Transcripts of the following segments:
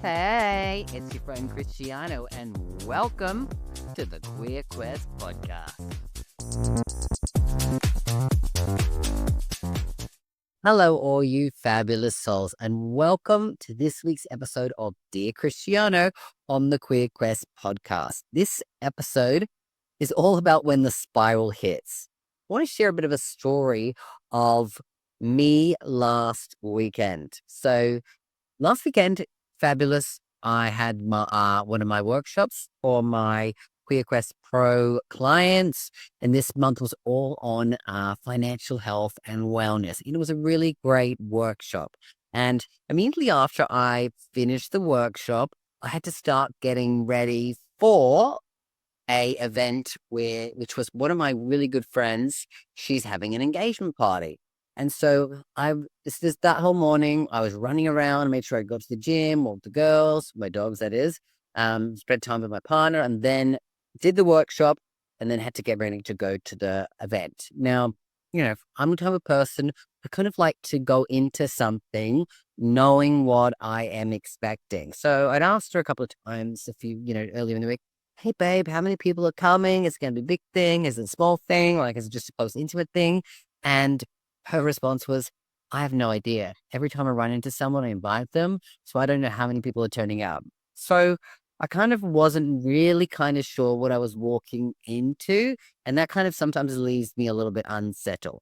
Hey, it's your friend Christiano, and welcome to the Queer Quest podcast. Hello, all you fabulous souls, and welcome to this week's episode of Dear Christiano on the Queer Quest podcast. This episode is all about when the spiral hits. I want to share a bit of a story of me last weekend. So, last weekend, fabulous. I had my one of my workshops for my Queer Quest Pro clients, and this month was all on financial health and wellness. It was a really great workshop, and immediately after I finished the workshop, I had to start getting ready for a event which was one of my really good friends. She's having an engagement party. And so that whole morning I was running around, made sure I got to the gym, walked the girls, my dogs, that is, spent time with my partner, and then did the workshop, and then had to get ready to go to the event. Now, I'm the type of person I kind of like to go into something knowing what I am expecting. So I'd asked her a couple of times, earlier in the week, hey babe, how many people are coming? Is it going to be a big thing? Is it a small thing? Like, is it just a close intimate thing? And her response was, I have no idea. Every time I run into someone, I invite them. So I don't know how many people are turning up. So I kind of wasn't really kind of sure what I was walking into. And that kind of sometimes leaves me a little bit unsettled.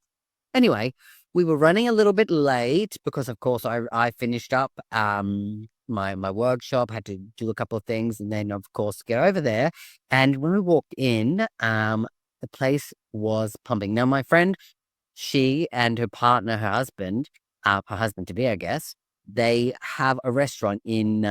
Anyway, we were running a little bit late because, of course, I finished up my workshop, had to do a couple of things, and then, of course, get over there. And when we walked in, the place was pumping. Now, my friend, she and her partner, her husband to be, I guess, they have a restaurant in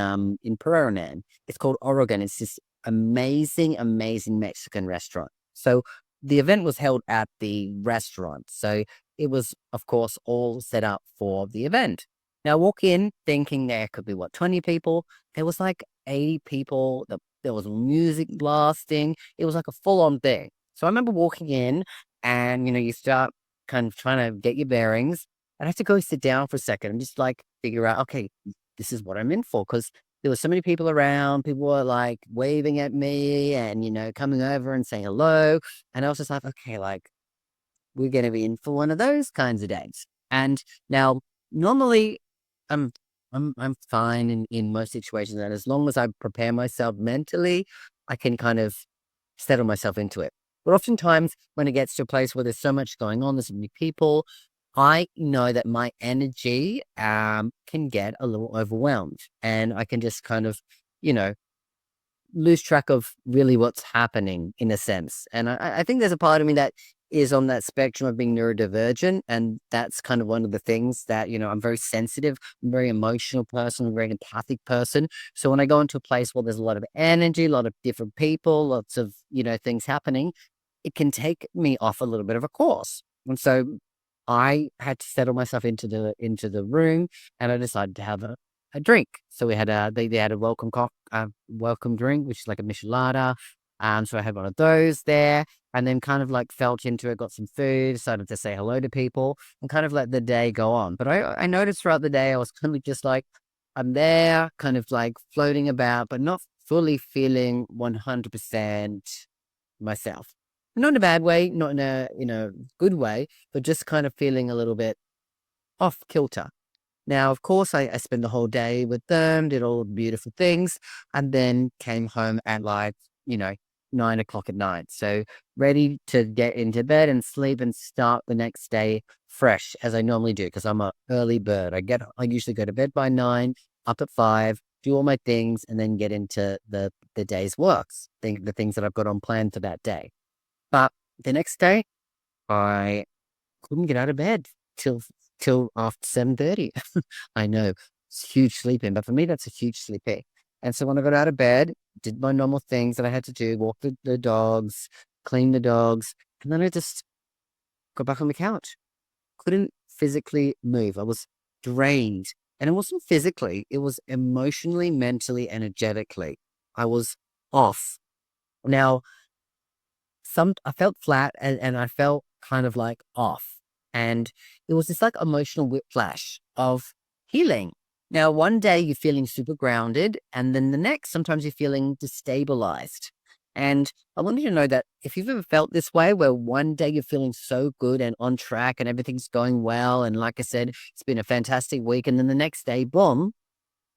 Pereira. It's called Oregon. It's this amazing, amazing Mexican restaurant. So the event was held at the restaurant. So it was, of course, all set up for the event. Now, I walk in thinking there could be, 20 people. There was like 80 people. There was music blasting. It was like a full-on thing. So I remember walking in and, you start kind of trying to get your bearings. And I had to go sit down for a second and just like figure out, okay, this is what I'm in for. Because there were so many people around. People were like waving at me and, coming over and saying hello. And I was just like, okay, like, we're going to be in for one of those kinds of days. And now, normally, I'm fine in most situations, and as long as I prepare myself mentally, I can kind of settle myself into it. But oftentimes, when it gets to a place where there's so much going on, there's so many people, I know that my energy can get a little overwhelmed, and I can just kind of, lose track of really what's happening in a sense. And I think there's a part of me that is on that spectrum of being neurodivergent. And that's kind of one of the things that, I'm very sensitive, I'm a very emotional person, I'm a very empathic person. So when I go into a place where there's a lot of energy, a lot of different people, lots of, things happening, it can take me off a little bit of a course. And so I had to settle myself into the room, and I decided to have a drink. So we had they had a welcome drink, which is like a michelada. So I had one of those there, and then kind of like felt into it, got some food, decided to say hello to people, and kind of let the day go on. But I noticed throughout the day, I was kind of just like, I'm there, kind of like floating about, but not fully feeling 100% myself. Not in a bad way, not in a good way, but just kind of feeling a little bit off kilter. Now, of course, I spent the whole day with them, did all the beautiful things, and then came home at like, 9 o'clock at night. So ready to get into bed and sleep and start the next day fresh, as I normally do, because I'm an early bird. I usually go to bed by 9, up at 5, do all my things, and then get into the day's works, the things that I've got on plan for that day. But the next day, I couldn't get out of bed till after 7:30. I know, it's huge sleeping, but for me, that's a huge sleeping. And so when I got out of bed, did my normal things that I had to do, walk the dogs, clean the dogs, and then I just got back on the couch. Couldn't physically move. I was drained. And it wasn't physically, it was emotionally, mentally, energetically. I was off. Now, I felt flat and I felt kind of like off. And it was this like emotional whiplash of healing. Now, one day you're feeling super grounded, and then the next, sometimes you're feeling destabilized. And I want you to know that if you've ever felt this way, where one day you're feeling so good and on track and everything's going well, and like I said, it's been a fantastic week, and then the next day, boom,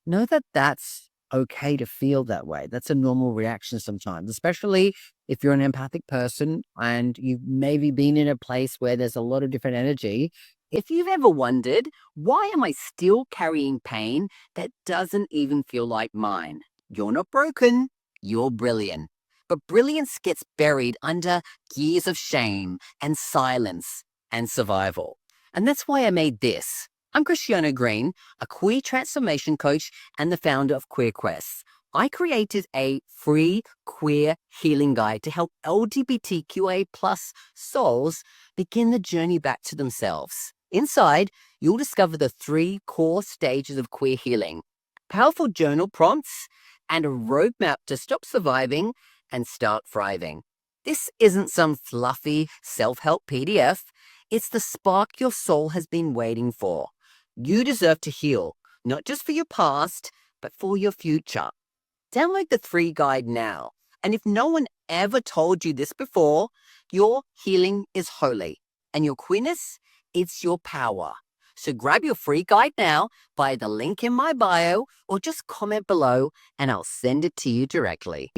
know that that's okay to feel that way. That's a normal reaction sometimes, especially if you're an empathic person and you've maybe been in a place where there's a lot of different energy. If you've ever wondered, why am I still carrying pain that doesn't even feel like mine? You're not broken, you're brilliant. But brilliance gets buried under years of shame and silence and survival. And that's why I made this. I'm Christiano Green, a queer transformation coach and the founder of Queer Quests. I created a free queer healing guide to help LGBTQA plus souls begin the journey back to themselves. Inside, you'll discover the 3 core stages of queer healing, powerful journal prompts, and a roadmap to stop surviving and start thriving. This isn't some fluffy self-help PDF. It's the spark your soul has been waiting for. You deserve to heal, not just for your past, but for your future. Download the 3 guide now. And if no one ever told you this before, your healing is holy. And your queerness, it's your power. So grab your free guide now via the link in my bio or just comment below and I'll send it to you directly.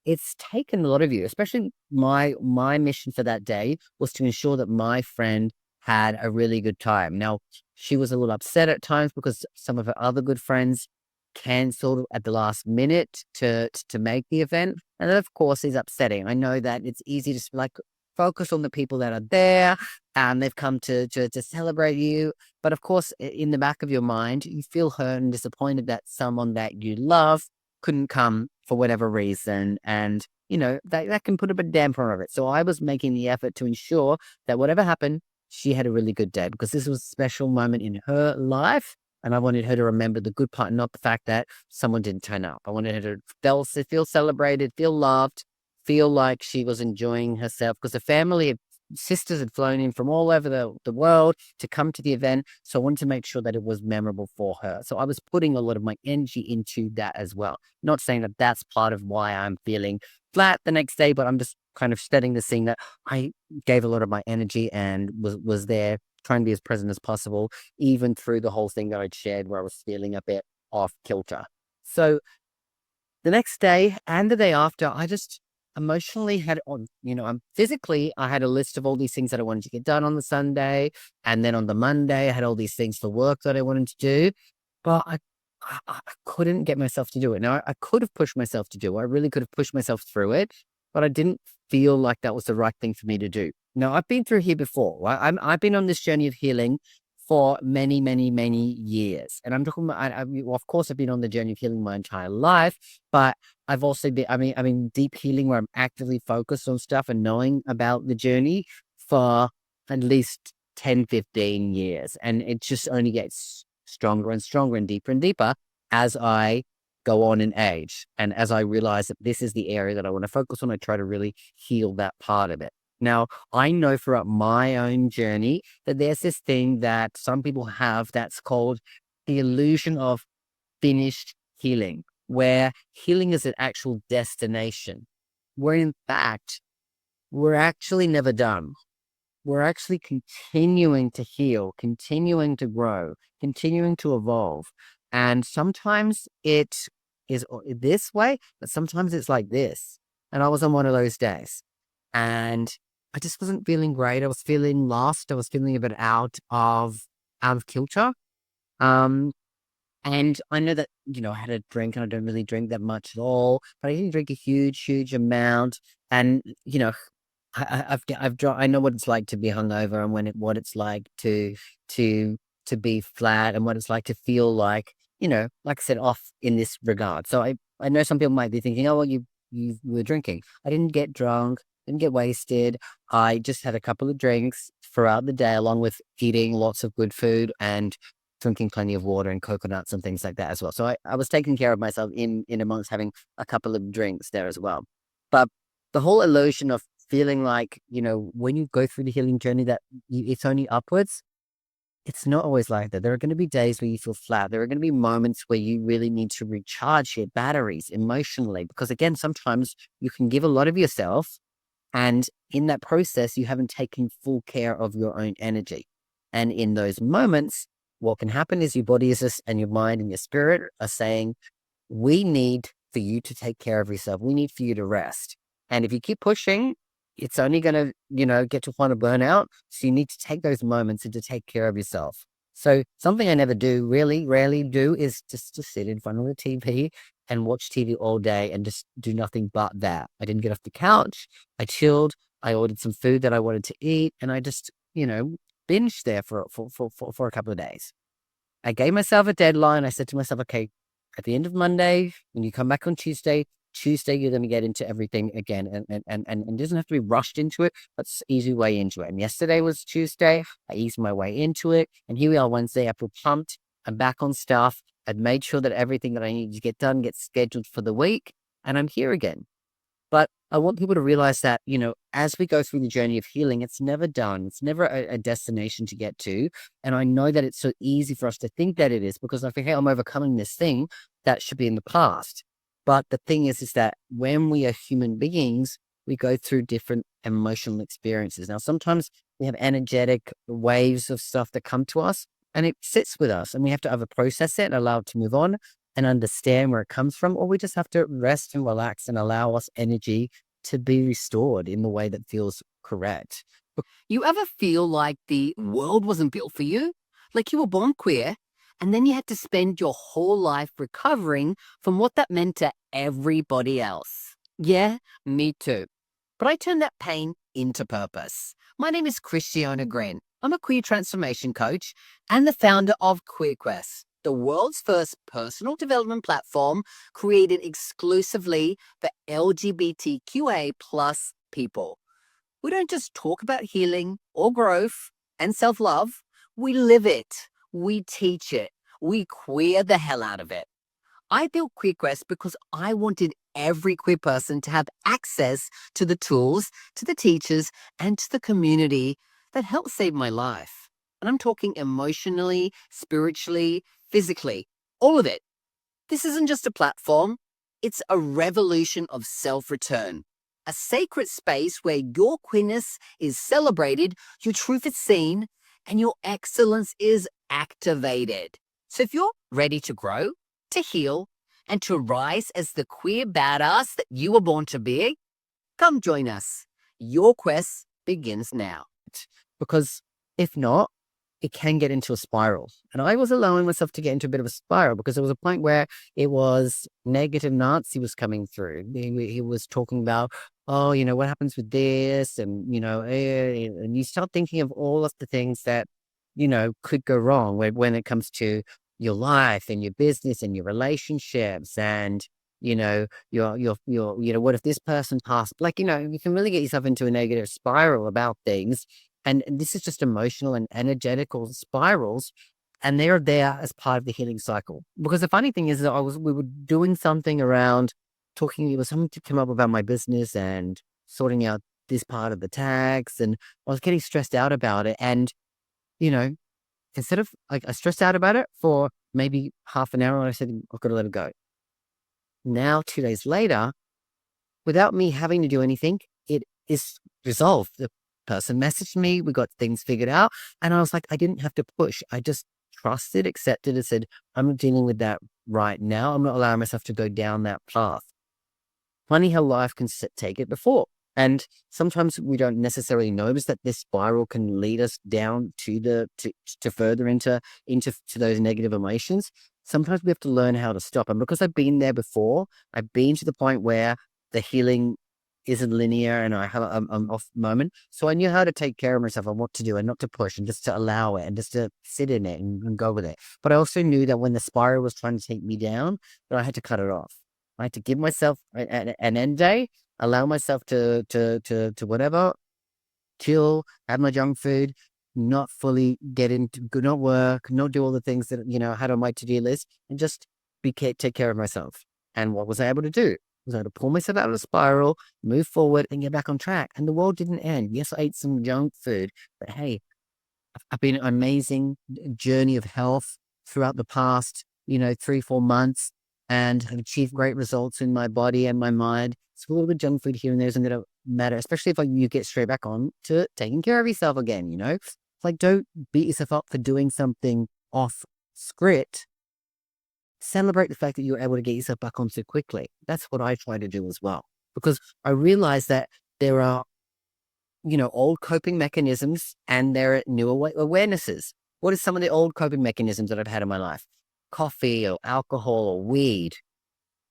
It's taken a lot of you, especially my mission for that day was to ensure that my friend had a really good time. Now, she was a little upset at times because some of her other good friends canceled at the last minute to make the event. And that, of course, is upsetting. I know that it's easy to like focus on the people that are there and they've come to celebrate you. But of course, in the back of your mind, you feel hurt and disappointed that someone that you love couldn't come for whatever reason. And, that can put a bit damper on it. So I was making the effort to ensure that whatever happened, she had a really good day because this was a special moment in her life. And I wanted her to remember the good part, not the fact that someone didn't turn up. I wanted her to feel celebrated, feel loved, feel like she was enjoying herself because the family of sisters had flown in from all over the world to come to the event. So I wanted to make sure that it was memorable for her. So I was putting a lot of my energy into that as well. Not saying that that's part of why I'm feeling flat the next day, but I'm just kind of setting the scene that I gave a lot of my energy and was there trying to be as present as possible, even through the whole thing that I'd shared where I was feeling a bit off kilter. So the next day and the day after, I just emotionally had on, physically, I had a list of all these things that I wanted to get done on the Sunday. And then on the Monday, I had all these things for work that I wanted to do. But I couldn't get myself to do it. Now, I could have pushed myself to do it. I really could have pushed myself through it, but I didn't feel like that was the right thing for me to do. Now, I've been through here before. Right? I've been on this journey of healing for many, many, many years. And I'm talking about, well, of course, I've been on the journey of healing my entire life, but I've also been, I mean, deep healing where I'm actively focused on stuff and knowing about the journey for at least 10, 15 years. And it just only gets stronger and stronger and deeper as I go on in age. And as I realize that this is the area that I want to focus on, I try to really heal that part of it. Now, I know throughout my own journey that there's this thing that some people have that's called the illusion of finished healing, where healing is an actual destination, where in fact, we're actually never done. We're actually continuing to heal, continuing to grow, continuing to evolve. And sometimes it is this way, but sometimes it's like this. And I was on one of those days and I just wasn't feeling great. I was feeling lost. I was feeling a bit out of kilter. Um, and I know that, I had a drink and I don't really drink that much at all, but I didn't drink a huge amount. And, I know what it's like to be hungover and what it's like to be flat and what it's like to feel like, like I said, off in this regard. So I know some people might be thinking, oh, well, you were drinking. I didn't get drunk, didn't get wasted. I just had a couple of drinks throughout the day, along with eating lots of good food and drinking plenty of water and coconuts and things like that as well. So I was taking care of myself in amongst having a couple of drinks there as well. But the whole illusion of feeling like, when you go through the healing journey that it's only upwards, It's not always like that. There are going to be days where you feel flat. There are going to be moments where you really need to recharge your batteries emotionally, because again, sometimes you can give a lot of yourself, and in that process, you haven't taken full care of your own energy. And in those moments, what can happen is your body is just, and your mind and your spirit are saying, we need for you to take care of yourself. We need for you to rest. And if you keep pushing, it's only going to, get to a point of burnout. So you need to take those moments and to take care of yourself. So something I never do, really rarely do, is just to sit in front of the TV and watch TV all day and just do nothing but that. I didn't get off the couch. I chilled. I ordered some food that I wanted to eat, and I just, binged there for a couple of days. I gave myself a deadline. I said to myself, okay, at the end of Monday, when you come back on Tuesday, you're going to get into everything again. And it doesn't have to be rushed into it, but ease your way into it. And yesterday was Tuesday. I eased my way into it. And here we are Wednesday. I feel pumped. I'm back on stuff. I'd made sure that everything that I needed to get done gets scheduled for the week. And I'm here again. But I want people to realize that, as we go through the journey of healing, it's never done. It's never a destination to get to. And I know that it's so easy for us to think that it is, because I think, hey, I'm overcoming this thing that should be in the past. But the thing is that when we are human beings, we go through different emotional experiences. Now, sometimes we have energetic waves of stuff that come to us, and it sits with us, and we have to either process it and allow it to move on and understand where it comes from, or we just have to rest and relax and allow us energy to be restored in the way that feels correct. You ever feel like the world wasn't built for you? Like you were born queer, and then you had to spend your whole life recovering from what that meant to everybody else? Yeah, me too. But I turned that pain into purpose. My name is Christiano Green. I'm a queer transformation coach and the founder of QueerQuest, the world's first personal development platform created exclusively for LGBTQA plus people. We don't just talk about healing or growth and self-love. We live it. We teach it. We queer the hell out of it. I built QueerQuest because I wanted every queer person to have access to the tools, to the teachers, and to the community that helped save my life. And I'm talking emotionally, spiritually, physically, all of it. This isn't just a platform, it's a revolution of self-return. A sacred space where your queerness is celebrated, your truth is seen, and your excellence is activated. So if you're ready to grow, to heal, and to rise as the queer badass that you were born to be, come join us. Your quest begins now. Because if not, it can get into a spiral. And I was allowing myself to get into a bit of a spiral, because there was a point where it was negative Nancy was coming through. He was talking about, oh, what happens with this? And, and you start thinking of all of the things that, could go wrong when it comes to your life and your business and your relationships and, what if this person passed? Like, you can really get yourself into a negative spiral about things. And this is just emotional and energetical spirals. And they're there as part of the healing cycle. Because the funny thing is that we were doing something around it was something to come up about my business and sorting out this part of the tax. And I was getting stressed out about it. And, instead of like, I stressed out about it for maybe half an hour, and I said, I've got to let it go. Now, 2 days later, without me having to do anything, it is resolved. The person messaged me, we got things figured out, and I was like, I didn't have to push. I just trusted, accepted, and said, I'm not dealing with that right now. I'm not allowing myself to go down that path. Funny how life can take it before. And sometimes we don't necessarily notice that this spiral can lead us down to further into those negative emotions. Sometimes we have to learn how to stop. And because I've been there before, I've been to the point where the healing isn't linear and I have an off moment. So I knew how to take care of myself and what to do and not to push and just to allow it and just to sit in it and go with it. But I also knew that when the spiral was trying to take me down, that I had to cut it off. I had to give myself an end day, allow myself to whatever, chill, have my junk food, not fully get into, not work, not do all the things that, I had on my to-do list, and just take care of myself. And what was I able to do? I was able to pull myself out of the spiral, move forward, and get back on track. And the world didn't end. Yes, I ate some junk food, but hey, I've been an amazing journey of health throughout the past, 3, 4 months, and have achieved great results in my body and my mind. So a little bit of junk food here and there isn't going to matter, especially if you get straight back on to taking care of yourself again. It's like, don't beat yourself up for doing something off script. Celebrate the fact that you're able to get yourself back on so quickly. That's what I try to do as well, because I realize that there are old coping mechanisms and there are new awarenesses. What are some of the old coping mechanisms that I've had in my life? Coffee or alcohol or weed.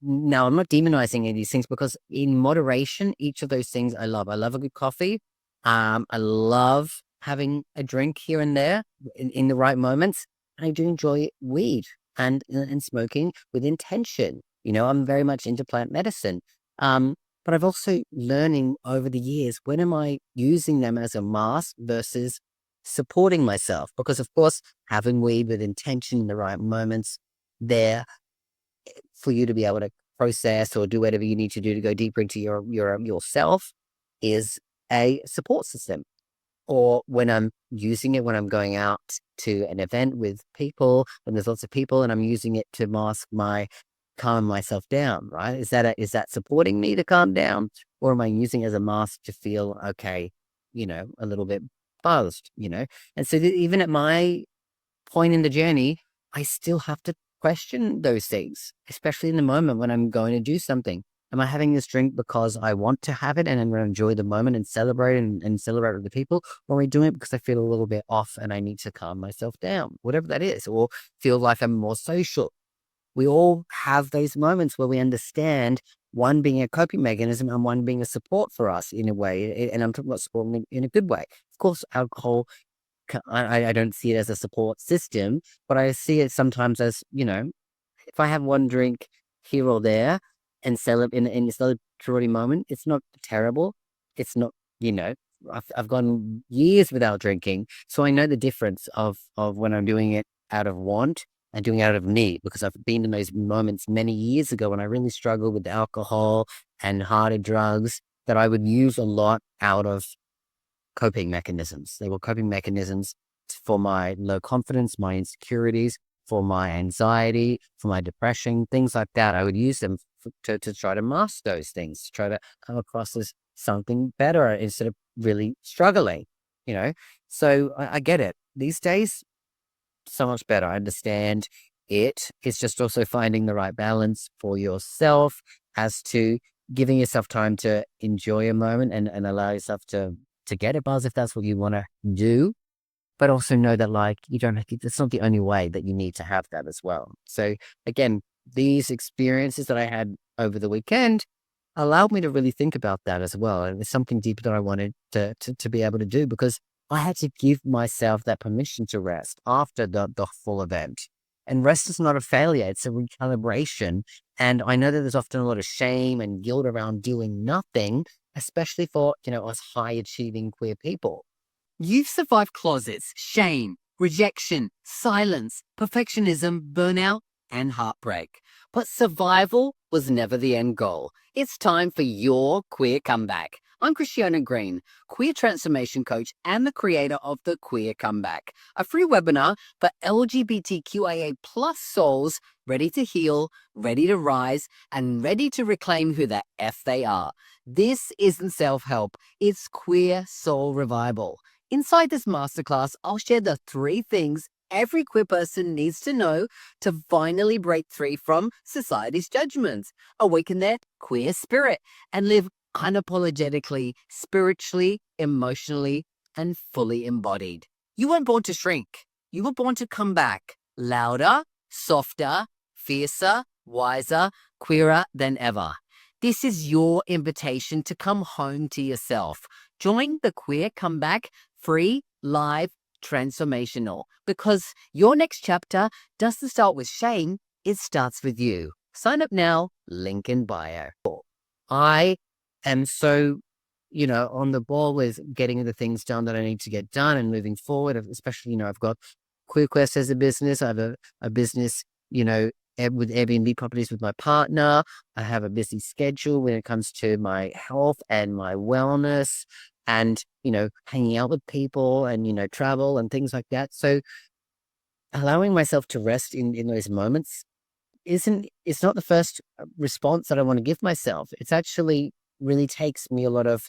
Now, I'm not demonizing any of these things because in moderation, each of those things I love. I love a good coffee. I love having a drink here and there in the right moments. And I do enjoy weed and smoking with intention. I'm very much into plant medicine. But I've also learning over the years, when am I using them as a mask versus supporting myself? Because of course, having weed with intention in the right moments there for you to be able to process or do whatever you need to do to go deeper into yourself is a support system. Or when I'm using it, when I'm going out to an event with people and there's lots of people and I'm using it to calm myself down, right? Is that supporting me to calm down? Or am I using it as a mask to feel okay, a little bit buzzed? And so even at my point in the journey, I still have to question those things, especially in the moment when I'm going to do something. Am I having this drink because I want to have it and I'm going to enjoy the moment and celebrate and celebrate with the people? Or am I doing it because I feel a little bit off and I need to calm myself down, whatever that is, or feel like I'm more social? We all have those moments where we understand one being a coping mechanism and one being a support for us in a way. And I'm talking about support in a good way. Of course, alcohol, I don't see it as a support system, but I see it sometimes as, if I have one drink here or there and in a celebratory moment, it's not terrible. It's not, you know, I've gone years without drinking. So I know the difference of when I'm doing it out of want and doing it out of need, because I've been in those moments many years ago when I really struggled with alcohol and harder drugs that I would use a lot out of coping mechanisms. They were coping mechanisms for my low confidence, my insecurities, for my anxiety, for my depression, things like that. I would use them to try to mask those things, to try to come across as something better instead of really struggling. So I get it. These days, so much better. I understand it. It's just also finding the right balance for yourself as to giving yourself time to enjoy a moment and allow yourself to get a buzz if that's what you want to do, but also know that like you don't have to, it's not the only way that you need to have that as well. So again, these experiences that I had over the weekend allowed me to really think about that as well. And it's something deeper that I wanted to be able to do, because I had to give myself that permission to rest after the full event. And rest is not a failure, it's a recalibration. And I know that there's often a lot of shame and guilt around doing nothing, especially for, us high achieving queer people. You've survived closets, shame, rejection, silence, perfectionism, burnout, and heartbreak. But survival was never the end goal. It's time for your queer comeback. I'm Christiano Green, queer transformation coach and the creator of The Queer Comeback, a free webinar for LGBTQIA plus souls ready to heal, ready to rise, and ready to reclaim who the F they are. This isn't self-help, it's queer soul revival. Inside this masterclass, I'll share the 3 things every queer person needs to know to finally break free from society's judgments, awaken their queer spirit, and live unapologetically, spiritually, emotionally, and fully embodied. You weren't born to shrink. You were born to come back louder, softer, fiercer, wiser, queerer than ever. This is your invitation to come home to yourself. Join the Queer Comeback free, live, transformational, because your next chapter doesn't start with shame, it starts with you. Sign up now, link in bio. I am so, on the ball with getting the things done that I need to get done and moving forward, especially, I've got QueerQuest as a business. I have a business, with Airbnb properties with my partner. I have a busy schedule when it comes to my health and my wellness. and, hanging out with people and, travel and things like that. So allowing myself to rest in those moments it's not the first response that I want to give myself. It's actually really takes me a lot of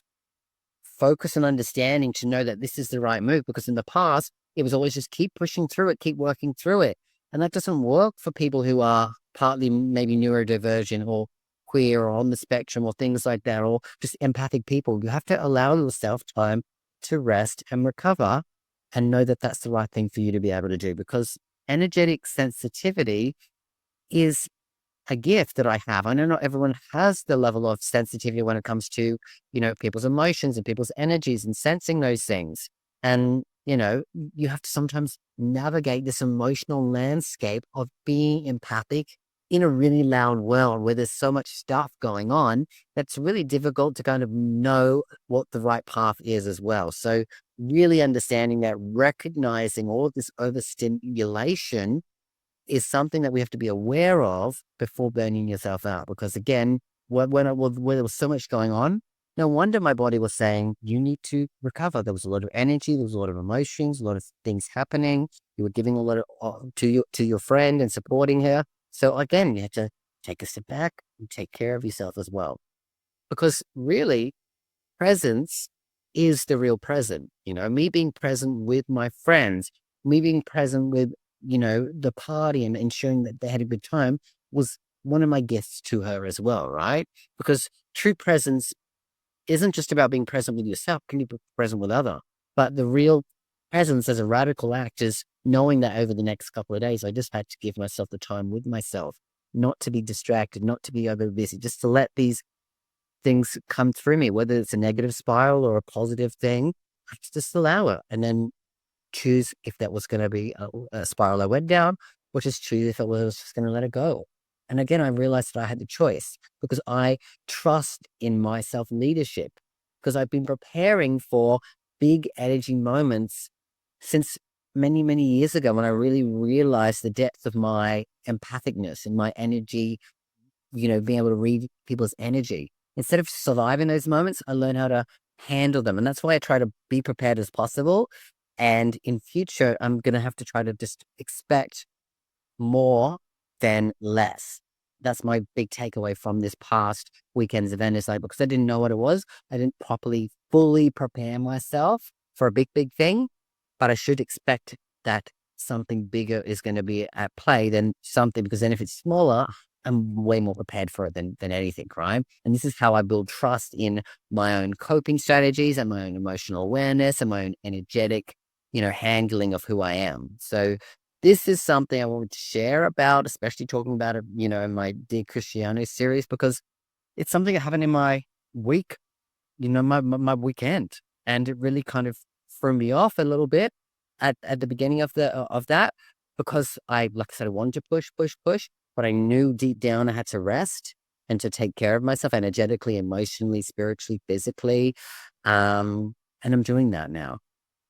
focus and understanding to know that this is the right move, because in the past it was always just keep pushing through it, keep working through it. And that doesn't work for people who are partly maybe neurodivergent or queer or on the spectrum or things like that, or just empathic people. You have to allow yourself time to rest and recover and know that that's the right thing for you to be able to do, because energetic sensitivity is a gift that I have. I know not everyone has the level of sensitivity when it comes to, people's emotions and people's energies and sensing those things. And, you have to sometimes navigate this emotional landscape of being empathic in a really loud world where there's so much stuff going on that's really difficult to kind of know what the right path is as well. So really understanding that, recognizing all of this overstimulation is something that we have to be aware of before burning yourself out. Because again, when there was so much going on, no wonder my body was saying, you need to recover. There was a lot of energy, there was a lot of emotions, a lot of things happening. You were giving a lot of to your friend and supporting her. So again, you have to take a step back and take care of yourself as well. Because really, presence is the real present. Me being present with my friends, me being present with, the party and ensuring that they had a good time was one of my gifts to her as well, right? Because true presence isn't just about being present with yourself, can you be present with other? But the real presence as a radical act is knowing that over the next couple of days, I just had to give myself the time with myself, not to be distracted, not to be over busy, just to let these things come through me, whether it's a negative spiral or a positive thing, I just allow it. And then choose if that was going to be a spiral I went down, or just choose if it was just going to let it go. And again, I realized that I had the choice because I trust in my self leadership, because I've been preparing for big energy moments since many, many years ago, when I really realized the depth of my empathicness and my energy, being able to read people's energy. Instead of surviving those moments, I learned how to handle them. And that's why I try to be prepared as possible. And in future, I'm going to have to try to just expect more than less. That's my big takeaway from this past weekend's event, is like, because I didn't know what it was, I didn't properly, fully prepare myself for a big, big thing, but I should expect that something bigger is going to be at play than something, because then if it's smaller, I'm way more prepared for it than anything, right? And this is how I build trust in my own coping strategies and my own emotional awareness and my own energetic, handling of who I am. So this is something I wanted to share about, especially talking about it, in my Dear Christiano series, because it's something that happened in my week, my weekend. And it really kind of threw me off a little bit at the beginning of that, because like I said, I wanted to push, but I knew deep down I had to rest and to take care of myself energetically, emotionally, spiritually, physically. And I'm doing that now.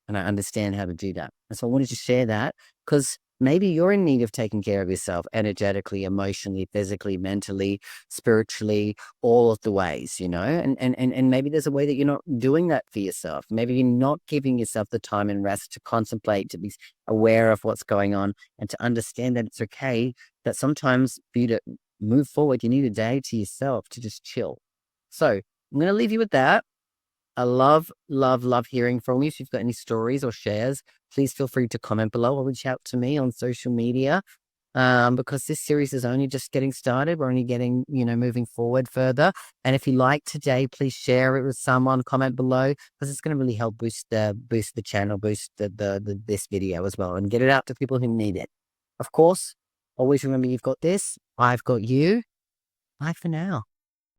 And I understand how to do that. And so I wanted to share that, because maybe you're in need of taking care of yourself energetically, emotionally, physically, mentally, spiritually, all of the ways, and maybe there's a way that you're not doing that for yourself. Maybe you're not giving yourself the time and rest to contemplate, to be aware of what's going on, and to understand that it's okay, that sometimes for you to move forward, you need a day to yourself to just chill. So I'm going to leave you with that. I love, love, love hearing from you. If you've got any stories or shares, please feel free to comment below or reach out to me on social media, because this series is only just getting started. We're only getting, moving forward further. And if you like today, please share it with someone, comment below, because it's going to really help boost the channel, boost this video as well, and get it out to people who need it. Of course, always remember, you've got this, I've got you. Bye for now.